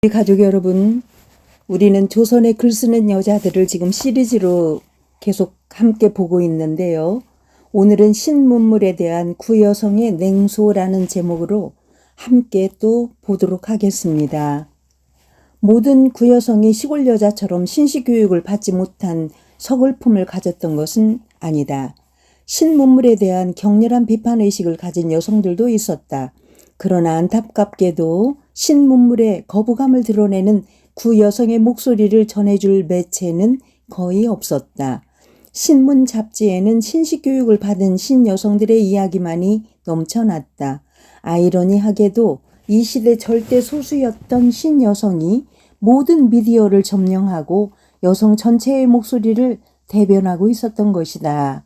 우리 가족 여러분, 우리는 조선의 글 쓰는 여자들을 지금 시리즈로 계속 함께 보고 있는데요. 오늘은 신문물에 대한 구여성의 냉소라는 제목으로 함께 또 보도록 하겠습니다. 모든 구여성이 시골 여자처럼 신시교육을 받지 못한 서글픔을 가졌던 것은 아니다. 신문물에 대한 격렬한 비판의식을 가진 여성들도 있었다. 그러나 안타깝게도 신문물에 거부감을 드러내는 구여성의 목소리를 전해줄 매체는 거의 없었다. 신문 잡지에는 신시교육을 받은 신여성들의 이야기만이 넘쳐났다. 아이러니하게도 이 시대 절대 소수였던 신여성이 모든 미디어를 점령하고 여성 전체의 목소리를 대변하고 있었던 것이다.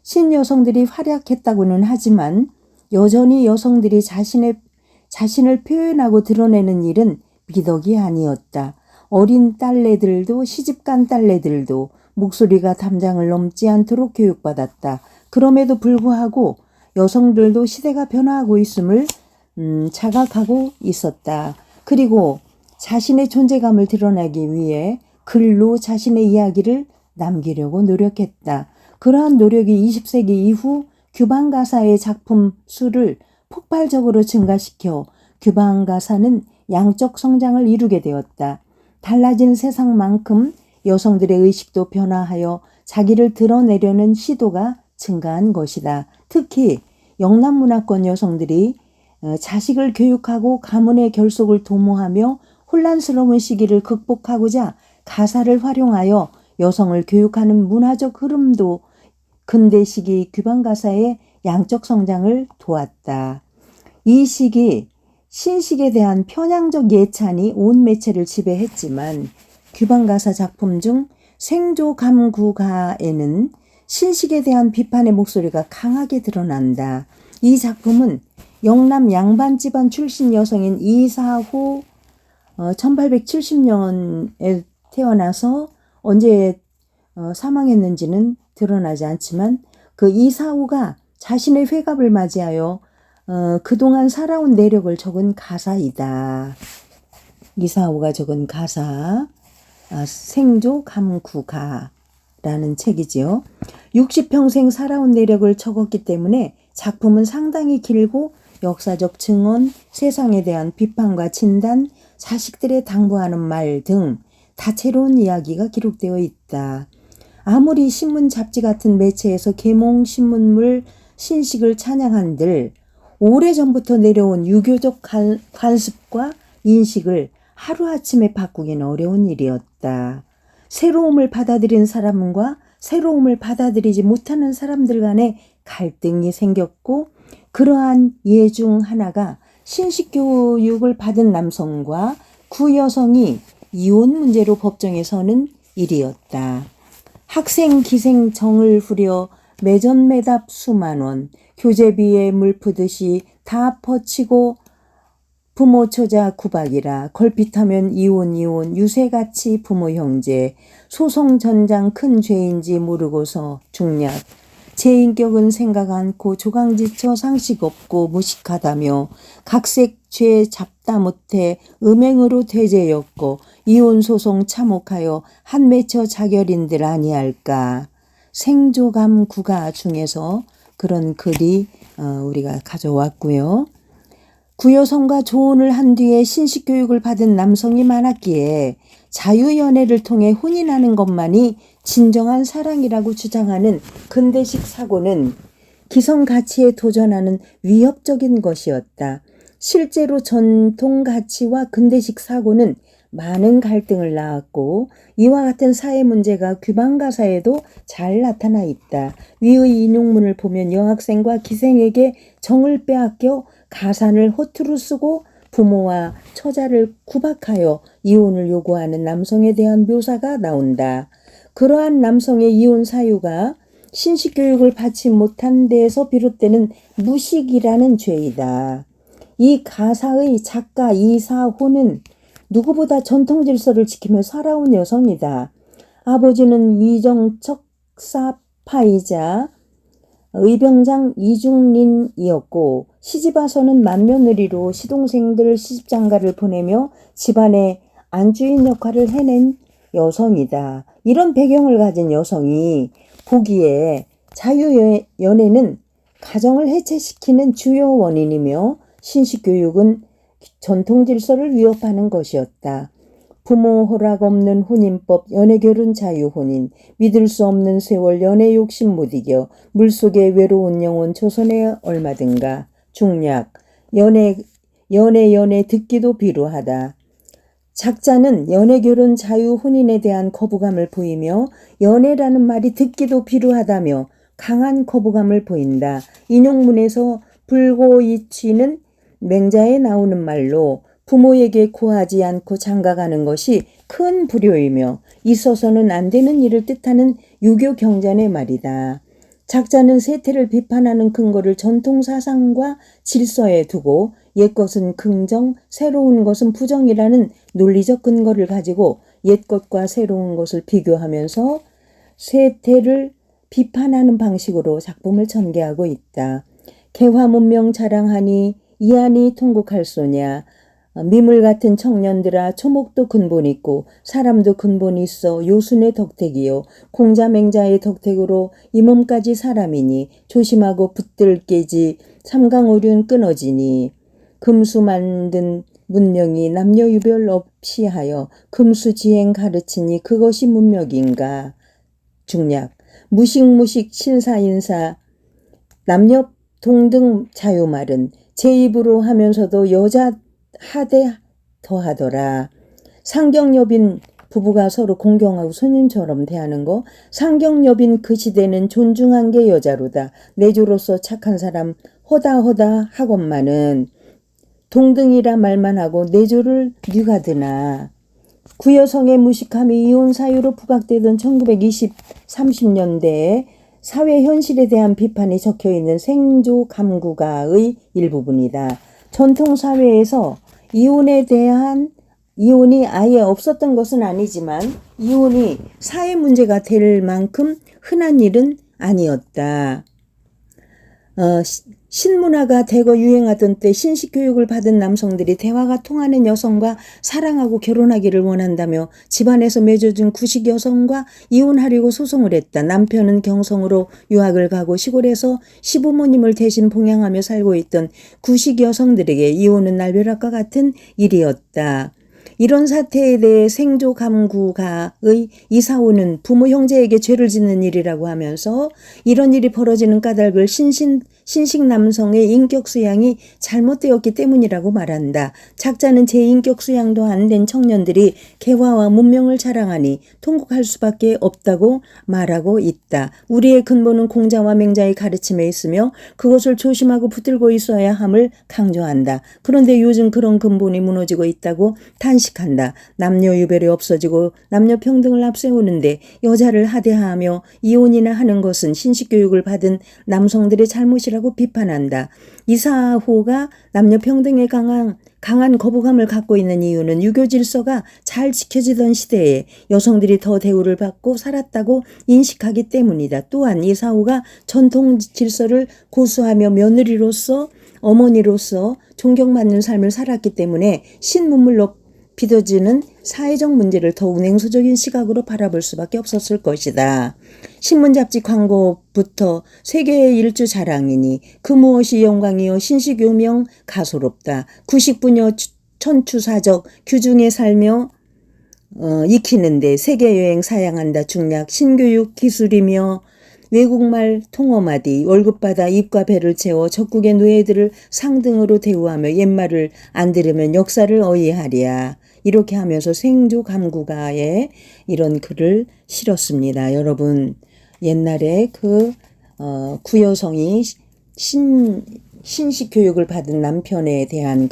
신여성들이 활약했다고는 하지만 여전히 여성들이 자신을 표현하고 드러내는 일은 미덕이 아니었다. 어린 딸내들도 시집간 딸내들도 목소리가 담장을 넘지 않도록 교육받았다. 그럼에도 불구하고 여성들도 시대가 변화하고 있음을 자각하고 있었다. 그리고 자신의 존재감을 드러내기 위해 글로 자신의 이야기를 남기려고 노력했다. 그러한 노력이 20세기 이후 규방 가사의 작품 수를 폭발적으로 증가시켜 규방 가사는 양적 성장을 이루게 되었다. 달라진 세상만큼 여성들의 의식도 변화하여 자기를 드러내려는 시도가 증가한 것이다. 특히 영남 문화권 여성들이 자식을 교육하고 가문의 결속을 도모하며 혼란스러운 시기를 극복하고자 가사를 활용하여 여성을 교육하는 문화적 흐름도 근대 시기 규방 가사의 양적 성장을 도왔다. 이 시기 신식에 대한 편향적 예찬이 온 매체를 지배했지만 규방 가사 작품 중 생조감구가에는 신식에 대한 비판의 목소리가 강하게 드러난다. 이 작품은 영남 양반 집안 출신 여성인 이사호 1870년에 태어나서 언제 사망했는지는 드러나지 않지만 그 이사호가 자신의 회갑을 맞이하여 그동안 살아온 내력을 적은 가사이다. 이사호가 적은 가사 생조감구가라는 책이지요. 60평생 살아온 내력을 적었기 때문에 작품은 상당히 길고 역사적 증언, 세상에 대한 비판과 진단, 자식들의 당부하는 말 등 다채로운 이야기가 기록되어 있다. 아무리 신문 잡지 같은 매체에서 계몽 신문물 신식을 찬양한들 오래전부터 내려온 유교적 관습과 인식을 하루아침에 바꾸기는 어려운 일이었다. 새로움을 받아들인 사람과 새로움을 받아들이지 못하는 사람들 간의 갈등이 생겼고 그러한 예 중 하나가 신식교육을 받은 남성과 구여성이 이혼 문제로 법정에 서는 일이었다. 학생 기생 정을 후려 매전매답 수만 원, 교재비에 물 푸듯이 다 퍼치고 부모 처자 구박이라 걸핏하면 이혼 유세같이 부모 형제 소송 전장 큰 죄인지 모르고서 중략 제 인격은 생각 않고 조강지처 상식 없고 무식하다며 각색 죄 잡다 못해 음행으로 퇴제였고 이혼소송 참혹하여 한 맺혀 자결인들 아니할까. 생조감 구가 중에서 그런 글이 우리가 가져왔고요. 구여성과 조언을 한 뒤에 신식교육을 받은 남성이 많았기에 자유연애를 통해 혼인하는 것만이 진정한 사랑이라고 주장하는 근대식 사고는 기성 가치에 도전하는 위협적인 것이었다. 실제로 전통 가치와 근대식 사고는 많은 갈등을 낳았고 이와 같은 사회 문제가 규방 가사에도 잘 나타나 있다. 위의 인용문을 보면 여학생과 기생에게 정을 빼앗겨 가산을 허투루 쓰고 부모와 처자를 구박하여 이혼을 요구하는 남성에 대한 묘사가 나온다. 그러한 남성의 이혼 사유가 신식교육을 받지 못한 데에서 비롯되는 무식이라는 죄이다. 이 가사의 작가 이사호는 누구보다 전통 질서를 지키며 살아온 여성이다. 아버지는 위정척사파이자 의병장 이중린이었고 시집와서는 맏며느리로 시동생들 시집장가를 보내며 집안의 안주인 역할을 해낸 여성이다. 이런 배경을 가진 여성이 보기에 자유연애는 가정을 해체시키는 주요 원인이며 신식교육은 전통질서를 위협하는 것이었다. 부모 허락 없는 혼인법, 연애결혼 자유혼인, 믿을 수 없는 세월, 연애 욕심 못 이겨, 물속의 외로운 영혼, 조선에 얼마든가, 중략, 연애 듣기도 비루하다. 작자는 연애결혼 자유혼인에 대한 거부감을 보이며 연애라는 말이 듣기도 비루하다며 강한 거부감을 보인다. 인용문에서 불고이치는 맹자에 나오는 말로 부모에게 구하지 않고 장가가는 것이 큰 불효이며 있어서는 안 되는 일을 뜻하는 유교 경전의 말이다. 작자는 세태를 비판하는 근거를 전통사상과 질서에 두고 옛것은 긍정, 새로운 것은 부정이라는 논리적 근거를 가지고 옛것과 새로운 것을 비교하면서 세태를 비판하는 방식으로 작품을 전개하고 있다. 개화문명 자랑하니 이안이 통곡할 소냐. 미물 같은 청년들아, 초목도 근본 있고 사람도 근본 있어 요순의 덕택이요 공자맹자의 덕택으로 이 몸까지 사람이니 조심하고 붙들 깨지 삼강오륜 끊어지니 금수 만든 문명이 남녀유별 없이 하여 금수지행 가르치니 그것이 문명인가. 중략 무식무식 신사인사 남녀 동등 자유말은 제 입으로 하면서도 여자 하대 더하더라. 상경여빈 부부가 서로 공경하고 손님처럼 대하는 거. 상경여빈 그 시대는 존중한 게 여자로다. 내조로서 착한 사람 허다 하건만은 동등이라 말만 하고 내조를 뉘가 드나. 구여성의 무식함이 이혼 사유로 부각되던 30년대에 사회 현실에 대한 비판이 적혀있는 생조감구가의 일부분이다. 전통사회에서 이혼이 아예 없었던 것은 아니지만 이혼이 사회 문제가 될 만큼 흔한 일은 아니었다. 신문화가 대거 유행하던 때 신식교육을 받은 남성들이 대화가 통하는 여성과 사랑하고 결혼하기를 원한다며 집안에서 맺어준 구식 여성과 이혼하려고 소송을 했다. 남편은 경성으로 유학을 가고 시골에서 시부모님을 대신 봉양하며 살고 있던 구식 여성들에게 이혼은 날벼락과 같은 일이었다. 이런 사태에 대해 생조감구가의 이사오는 부모 형제에게 죄를 짓는 일이라고 하면서 이런 일이 벌어지는 까닭을 신식 남성의 인격 수양이 잘못되었기 때문이라고 말한다. 작자는 제 인격 수양도 안 된 청년들이 개화와 문명을 자랑하니 통곡할 수밖에 없다고 말하고 있다. 우리의 근본은 공자와 맹자의 가르침에 있으며 그것을 조심하고 붙들고 있어야 함을 강조한다. 그런데 요즘 그런 근본이 무너지고 있다고 탄식한다. 남녀 유별이 없어지고 남녀 평등을 앞세우는데 여자를 하대하며 이혼이나 하는 것은 신식교육을 받은 남성들의 잘못이라고 비판한다. 이사호가 남녀 평등에 강한 거부감을 갖고 있는 이유는 유교 질서가 잘 지켜지던 시대에 여성들이 더 대우를 받고 살았다고 인식하기 때문이다. 또한 이사호가 전통 질서를 고수하며 며느리로서 어머니로서 존경받는 삶을 살았기 때문에 신문물로 비춰지는 사회적 문제를 더욱 냉소적인 시각으로 바라볼 수밖에 없었을 것이다. 신문 잡지 광고부터 세계의 일주 자랑이니 그 무엇이 영광이요 신식요명 가소롭다. 구식부녀 천추사적 규중에 살며 익히는데 세계여행 사양한다. 중략 신교육 기술이며 외국말 통어마디 월급받아 입과 배를 채워 적국의 노예들을 상등으로 대우하며 옛말을 안 들으면 역사를 어이하랴. 이렇게 하면서 생조감구가에 이런 글을 실었습니다. 여러분 옛날에 구여성이 신식 교육을 받은 남편에 대한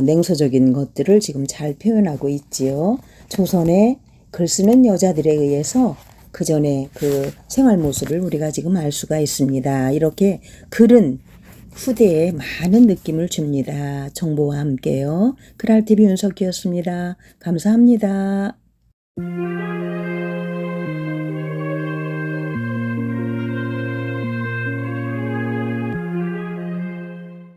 냉소적인 것들을 지금 잘 표현하고 있지요. 조선의 글쓰는 여자들에 의해서 그 전에 그 생활 모습을 우리가 지금 알 수가 있습니다. 이렇게 글은 후대에 많은 느낌을 줍니다. 정보와 함께요. 그랄TV 윤석기였습니다. 감사합니다.